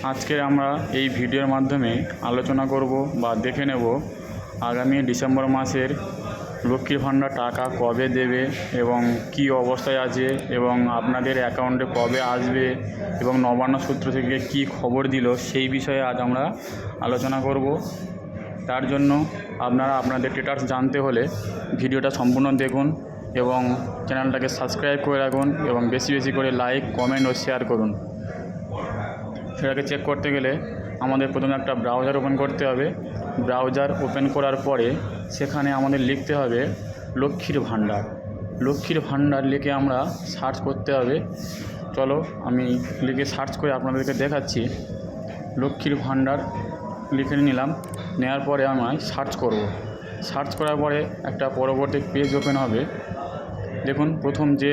আজকে আমরা এই ভিডিওর মাধ্যমে আলোচনা করব বা দেখে নেব আগামী ডিসেম্বর মাসের লক্ষ্মীর ভাণ্ডার টাকা কবে দেবে এবং কি অবস্থায় আছে এবং আপনাদের অ্যাকাউন্টে কবে আসবে এবং নবান্ন সূত্র থেকে কি খবর দিল সেই বিষয়ে আজ আমরা আলোচনা করব। তার জন্য আপনারা আপনাদের স্ট্যাটাস জানতে হলে ভিডিওটা সম্পূর্ণ দেখুন এবং চ্যানেলটাকে সাবস্ক্রাইব করে রাখুন এবং বেশি বেশি করে লাইক, কমেন্ট ও শেয়ার করুন। সেটাকে চেক করতে গেলে আমাদের প্রথমে একটা ব্রাউজার ওপেন করতে হবে। ব্রাউজার ওপেন করার পরে সেখানে আমাদের লিখতে হবে লক্ষ্মীর ভাণ্ডার। লক্ষ্মীর ভাণ্ডার লিখে আমরা সার্চ করতে হবে। চলো আমি লিখে সার্চ করে আপনাদেরকে দেখাচ্ছি। লক্ষ্মীর ভাণ্ডার লিখে নিলাম, নেওয়ার পরে আমি সার্চ করব। সার্চ করার পরে একটা পরবর্তী পেজ ওপেন হবে। দেখুন প্রথম যে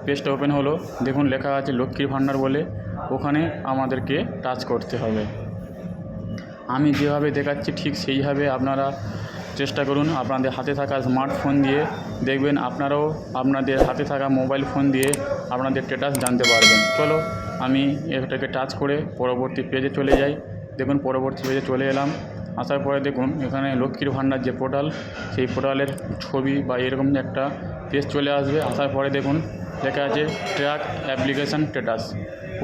পেজটা ওপেন হলো, দেখুন লেখা আছে লক্ষ্মীর ভাণ্ডার বলে, ওখানে আমাদেরকে টাচ করতে হবে। আমি যেভাবে দেখাচ্ছি ঠিক সেইভাবে আপনারা চেষ্টা করুন। আপনাদের হাতে থাকা স্মার্টফোন দিয়ে দেখবেন, আপনারাও আপনাদের হাতে থাকা মোবাইল ফোন দিয়ে আপনাদের স্ট্যাটাস জানতে পারবেন। চলো আমি এটাকে টাচ করে পরবর্তী পেজে চলে যাই। দেখুন পরবর্তী পেজে চলে এলাম। আসার পরে দেখুন এখানে লক্ষ্মীর ভাণ্ডার যে পোর্টাল, সেই পোর্টালের ছবি বা এরকম একটা পেজ চলে আসবে। আসার পরে দেখুন লেখা আছে ট্র্যাক অ্যাপ্লিকেশান স্ট্যাটাস,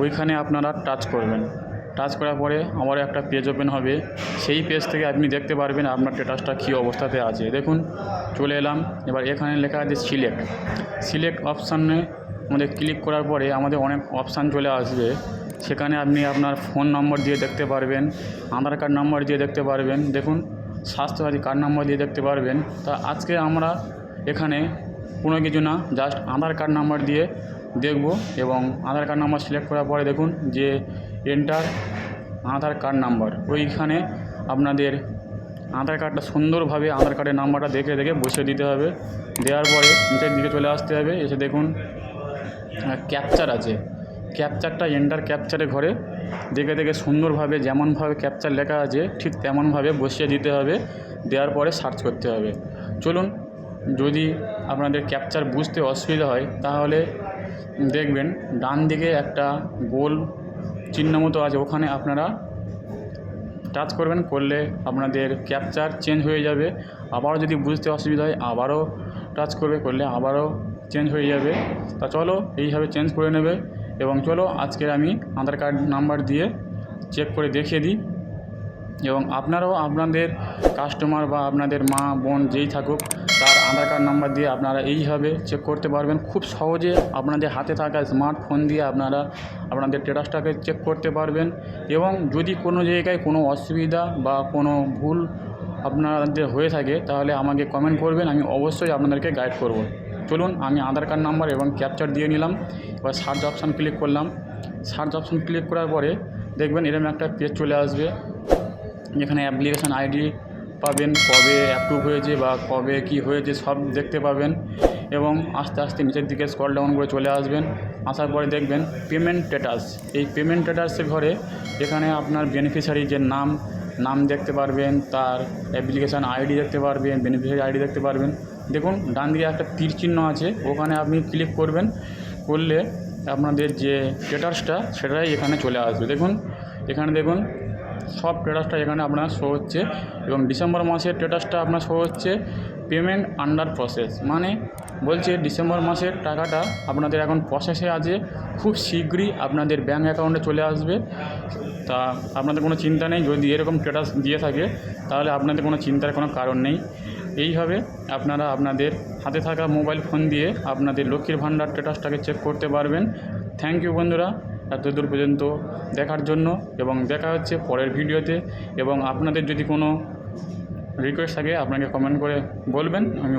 ওইখানে আপনারা টাচ করবেন। টাচ করার পরে আবার একটা পেজ ওপেন হবে। সেই পেজ থেকে আপনি দেখতে পারবেন আপনার স্ট্যাটাসটা কী অবস্থাতে আছে। দেখুন চলে এলাম। এবার এখানে লেখা আছে সিলেক্ট অপশানে আমাদের ক্লিক করার পরে আমাদের অনেক অপশান চলে আসবে। সেখানে আপনি আপনার ফোন নম্বর দিয়ে দেখতে পারবেন, আধার কার্ড নাম্বার দিয়ে দেখতে পারবেন, দেখুন স্বাস্থ্যসাথী কার্ড নাম্বার দিয়ে দেখতে পারবেন। তা আজকে আমরা এখানে কোনো কিছু না, জাস্ট আধার কার্ড নাম্বার দিয়ে দেখব। এবং আধার কার্ড নাম্বার সিলেক্ট করার পরে দেখুন যে এন্টার আধার কার্ড নাম্বার, ওইখানে আপনাদের আধার কার্ডটা সুন্দরভাবে আধার কার্ডের নাম্বারটা দেখে বসিয়ে দিতে হবে। দেওয়ার পরে নিচের দিকে চলে আসতে হবে। এসে দেখুন ক্যাপচার আছে, ক্যাপচারটা এন্টার ক্যাপচারে ঘরে দেখে সুন্দরভাবে যেমনভাবে ক্যাপচার লেখা আছে ঠিক তেমনভাবে বসিয়ে দিতে হবে। দেওয়ার পরে সার্চ করতে হবে। চলুন, যদি আপনাদের ক্যাপচার বুঝতে অসুবিধা হয় তাহলে দেখবেন ডান দিকে একটা গোল চিহ্ন মতো আছে, ওখানে আপনারা টাচ করবেন। করলে আপনাদের ক্যাপচার চেঞ্জ হয়ে যাবে। আবারও যদি বুঝতে অসুবিধা হয় আবারও টাচ করলে আবারও চেঞ্জ হয়ে যাবে। তা চলো এইভাবে চেঞ্জ করে নেবে। এবং চলো আজকে আমি আধার কার্ড নাম্বার দিয়ে চেক করে দেখিয়ে দিই। এবং আপনারাও আপনাদের কাস্টমার বা আপনাদের মা বোন যেই থাকুক তার আধার কার্ড নাম্বার দিয়ে আপনারা এইভাবে চেক করতে পারবেন। খুব সহজে আপনাদের হাতে থাকা স্মার্টফোন দিয়ে আপনারা আপনাদের স্ট্যাটাসটাকে চেক করতে পারবেন। এবং যদি কোনো জায়গায় কোনো অসুবিধা বা কোনো ভুল আপনাদের হয়ে থাকে তাহলে আমাকে কমেন্ট করবেন, আমি অবশ্যই আপনাদেরকে গাইড করব। চলুন আমি আধার কার্ড নাম্বার এবং ক্যাপচার দিয়ে নিলাম। এবার সার্চ অপশান ক্লিক করলাম। সার্চ অপশান ক্লিক করার পরে দেখবেন এরকম একটা পেজ চলে আসবে। এখানে অ্যাপ্লিকেশান আইডি পাবেন, কবে অ্যাপ্রুভ হয়েছে বা কবে কি হয়েছে সব দেখতে পাবেন। এবং আস্তে আস্তে নিচের দিকে স্ক্রল ডাউন করে চলে আসবেন। আসার পরে দেখবেন পেমেন্ট স্ট্যাটাস। এই পেমেন্ট স্ট্যাটাসের ঘরে এখানে আপনার বেনিফিশিয়ারি যে নাম দেখতে পারবেন, তার অ্যাপ্লিকেশান আইডি দেখতে পারবেন, বেনিফিশিয়ারি আইডি দেখতে পারবেন। দেখুন ডান দিকে একটা তীর চিহ্ন আছে, ওখানে আপনি ক্লিক করবেন। করলে আপনাদের যে স্ট্যাটাসটা সেটাই এখানে চলে আসবে। দেখুন এখানে দেখুন সব স্ট্যাটাসটা এখানে আপনার শো হচ্ছে। এবং ডিসেম্বর মাসের স্ট্যাটাসটা আপনার শো হচ্ছে পেমেন্ট আন্ডার প্রসেস, মানে বলছে ডিসেম্বর মাসের টাকাটা আপনাদের এখন প্রসেসে আছে, খুব শীঘ্রই আপনাদের ব্যাঙ্ক অ্যাকাউন্টে চলে আসবে। তা আপনাদের কোনো চিন্তা নেই, যদি এরকম স্ট্যাটাস দিয়ে থাকে তাহলে আপনাদের কোনো চিন্তার কোনো কারণ নেই। এইভাবে আপনারা আপনাদের হাতে থাকা মোবাইল ফোন দিয়ে আপনাদের লক্ষ্মীর ভাণ্ডার স্ট্যাটাসটাকে চেক করতে পারবেন। থ্যাংক ইউ বন্ধুরা এতদূর পর্যন্ত দেখার জন্য, এবং দেখা হচ্ছে পরের ভিডিওতে। এবং আপনাদের যদি কোনো রিকোয়েস্ট থাকে আপনাকে কমেন্ট করে বলবেন, আমি